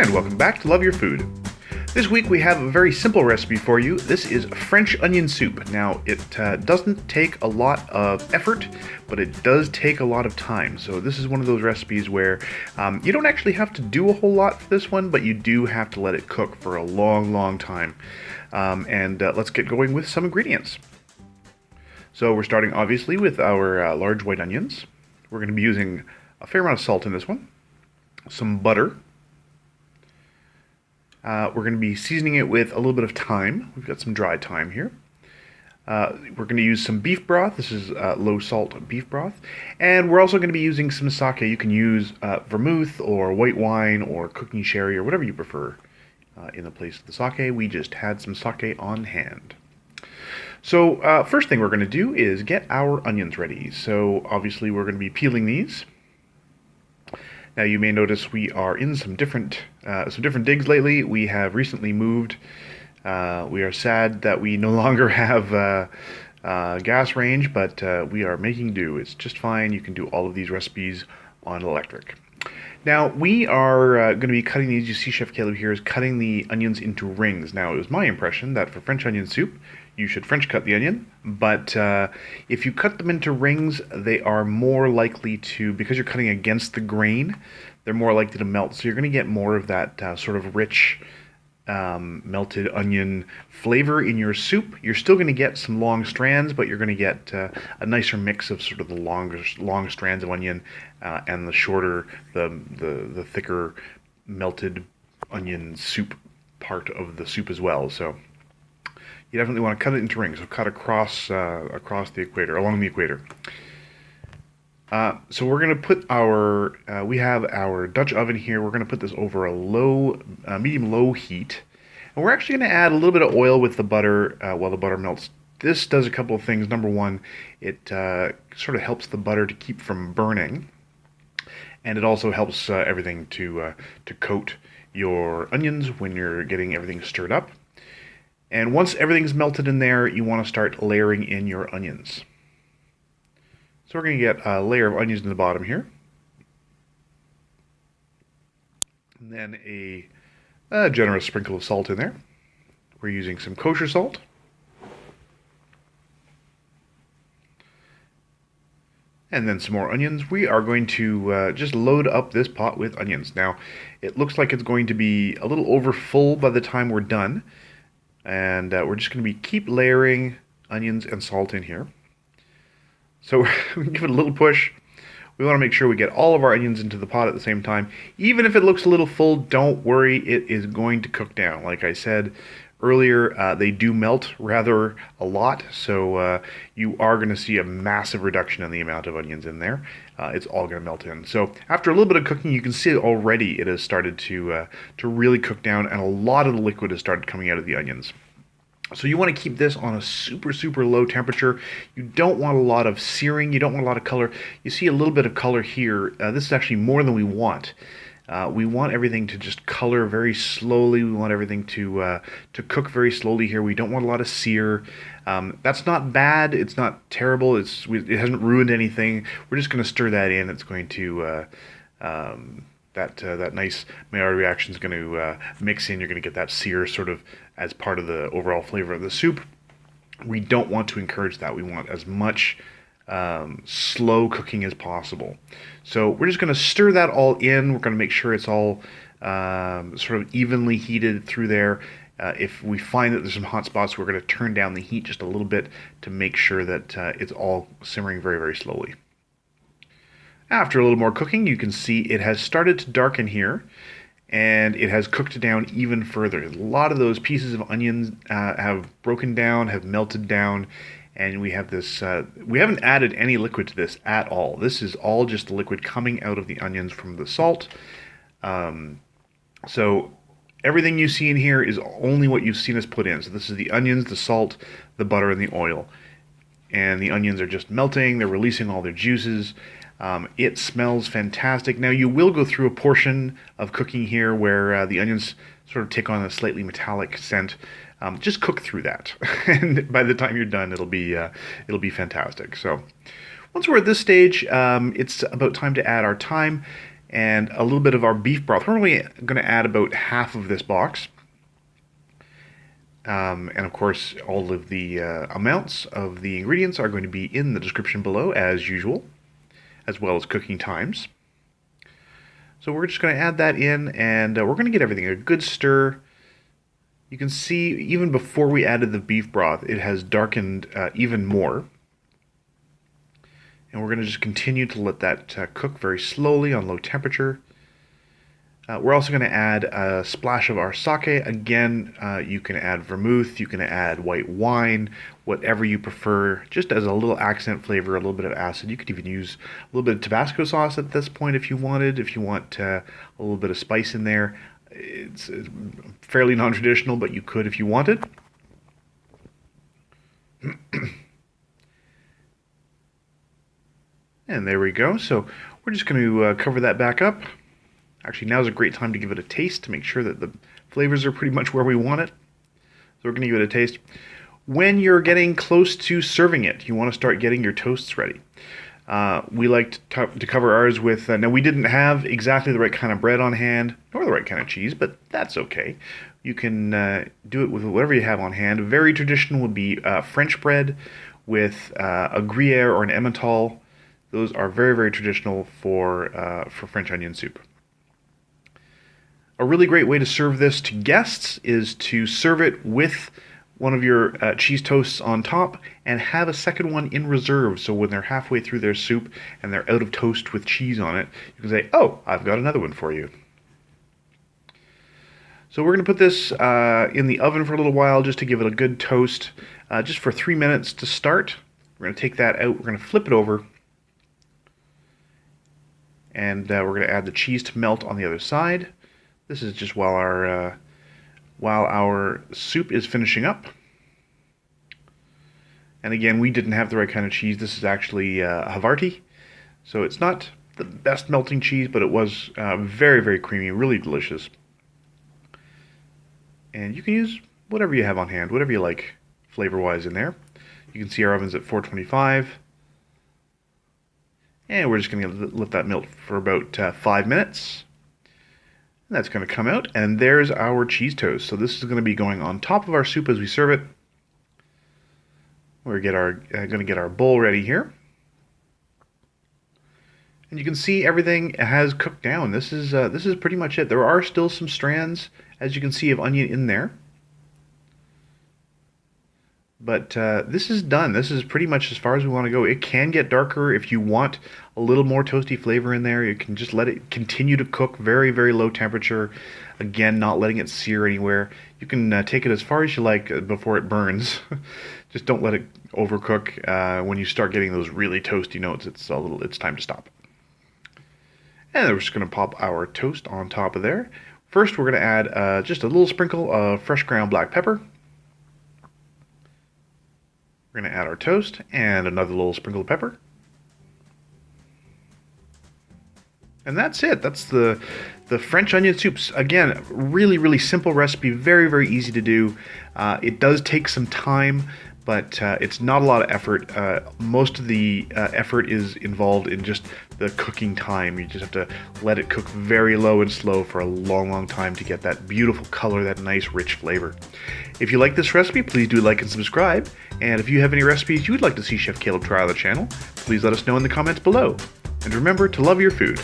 and welcome back to Love Your Food. This week we have a very simple recipe for you. This is French onion soup. Now, it doesn't take a lot of effort, but it does take a lot of time. So this is one of those recipes where you don't actually have to do a whole lot for this one, but you do have to let it cook for a long time. Let's get going with some ingredients. So we're starting obviously with our large white onions. We're going to be using a fair amount of salt in this one, some butter. We're going to be seasoning it with a little bit of thyme. We've got some dry thyme here. We're going to use some beef broth. This is low salt beef broth. And we're also going to be using some sake. You can use vermouth or white wine or cooking sherry or whatever you prefer in the place of the sake. We just had some sake on hand. So first thing we're going to do is get our onions ready. So obviously we're going to be peeling these. Now you may notice we are in some different digs lately. We have recently moved. We are sad that we no longer have gas range, but we are making do. It's just fine. You can do all of these recipes on electric. Now we are going to be cutting these. You see Chef Caleb here is cutting the onions into rings. Now it was my impression that for French onion soup, you should French cut the onion, but if you cut them into rings, they are more likely to, because you're cutting against the grain, they're more likely to melt. So you're going to get more of that sort of rich melted onion flavor in your soup. You're still going to get some long strands, but you're going to get a nicer mix of sort of the long strands of onion and the shorter, the thicker melted onion soup part of the soup as well. So you definitely want to cut it into rings. So cut across the equator, along the equator. So we're going to put our, we have our Dutch oven here. We're going to put this over a medium-low heat. And we're actually going to add a little bit of oil with the butter while the butter melts. This does a couple of things. Number one, it sort of helps the butter to keep from burning. And it also helps everything to coat your onions when you're getting everything stirred up. And once everything's melted in there, you want to start layering in your onions. So we're going to get a layer of onions in the bottom here. And then a generous sprinkle of salt in there. We're using some kosher salt. And then some more onions. We are going to just load up this pot with onions. Now, it looks like it's going to be a little over full by the time we're done. And we're just going to keep layering onions and salt in here. So we can give it a little push. We want to make sure we get all of our onions into the pot at the same time. Even if it looks a little full, don't worry, it is going to cook down. Like I said earlier, they do melt rather a lot, so you are going to see a massive reduction in the amount of onions in there. It's all going to melt in. So after a little bit of cooking, you can see already it has started to really cook down, and a lot of the liquid has started coming out of the onions. So you want to keep this on a super low temperature. You don't want a lot of searing. You don't want a lot of color. You see a little bit of color here. This is actually more than we want. We want everything to just color very slowly. We want everything to cook very slowly here. We don't want a lot of sear. That's not bad. It's not terrible. It hasn't ruined anything. We're just going to stir that in. It's going to that nice Maillard reaction is going to mix in. You're going to get that sear sort of as part of the overall flavor of the soup. We don't want to encourage that. We want as much slow cooking as possible. So we're just going to stir that all in. We're going to make sure it's all sort of evenly heated through there. If we find that there's some hot spots, we're going to turn down the heat just a little bit to make sure that it's all simmering very slowly. After a little more cooking, you can see it has started to darken here, and it has cooked down even further. A lot of those pieces of onions have broken down, have melted down, and we have this, we haven't added any liquid to this at all. This is all just the liquid coming out of the onions from the salt. So everything you see in here is only what you've seen us put in. So this is the onions, the salt, the butter, and the oil. And the onions are just melting, they're releasing all their juices. It smells fantastic. Now you will go through a portion of cooking here where the onions sort of take on a slightly metallic scent. Just cook through that, and by the time you're done, it'll be fantastic. So once we're at this stage, it's about time to add our thyme. and a little bit of our beef broth. We're only going to add about half of this box. And of course, all of the amounts of the ingredients are going to be in the description below, as usual, as well as cooking times. So we're just going to add that in, and we're going to get everything a good stir. You can see, even before we added the beef broth, it has darkened even more. And we're going to just continue to let that cook very slowly on low temperature. We're also going to add a splash of our sake. Again, you can add vermouth, you can add white wine, whatever you prefer, just as a little accent flavor, a little bit of acid. You could even use a little bit of Tabasco sauce at this point if you wanted, if you want a little bit of spice in there. It's fairly non-traditional, but you could if you wanted. And there we go. So we're just going to cover that back up. Actually, now's a great time to give it a taste to make sure that the flavors are pretty much where we want it. So we're going to give it a taste. When you're getting close to serving it, you want to start getting your toasts ready. We like to cover ours with, now we didn't have exactly the right kind of bread on hand, nor the right kind of cheese, but that's okay. You can do it with whatever you have on hand. Very traditional would be French bread with a Gruyere or an Emmental. Those are very, very traditional for French onion soup. A really great way to serve this to guests is to serve it with one of your cheese toasts on top and have a second one in reserve, so when they're halfway through their soup and they're out of toast with cheese on it, you can say, oh, I've got another one for you. So we're going to put this in the oven for a little while just to give it a good toast, just for 3 minutes to start. We're going to take that out, we're going to flip it over, and we're going to add the cheese to melt on the other side. This is just while our soup is finishing up. And again, we didn't have the right kind of cheese. This is actually Havarti, so it's not the best melting cheese, but it was very, very creamy, really delicious. And you can use whatever you have on hand, whatever you like flavor-wise in there. You can see our oven's at 425. And we're just going to let that melt for about 5 minutes. And that's going to come out, and there's our cheese toast. So this is going to be going on top of our soup as we serve it. We're going to get our bowl ready here. And you can see everything has cooked down. This is pretty much it. There are still some strands, as you can see, of onion in there. But this is done. This is pretty much as far as we want to go. It can get darker if you want a little more toasty flavor in there. You can just let it continue to cook very, very low temperature. Again, not letting it sear anywhere. You can take it as far as you like before it burns. Just don't let it overcook. When you start getting those really toasty notes, it's time to stop. And we're just going to pop our toast on top of there. First, we're going to add just a little sprinkle of fresh ground black pepper. We're going to add our toast and another little sprinkle of pepper. And that's it. That's the French onion soups. Again, really, really simple recipe. Very, very easy to do. It does take some time, but it's not a lot of effort. Most of the effort is involved in just the cooking time. You just have to let it cook very low and slow for a long, long time to get that beautiful color, that nice, rich flavor. If you like this recipe, please do like and subscribe. And if you have any recipes you would like to see Chef Caleb try on the channel, please let us know in the comments below. And remember to love your food.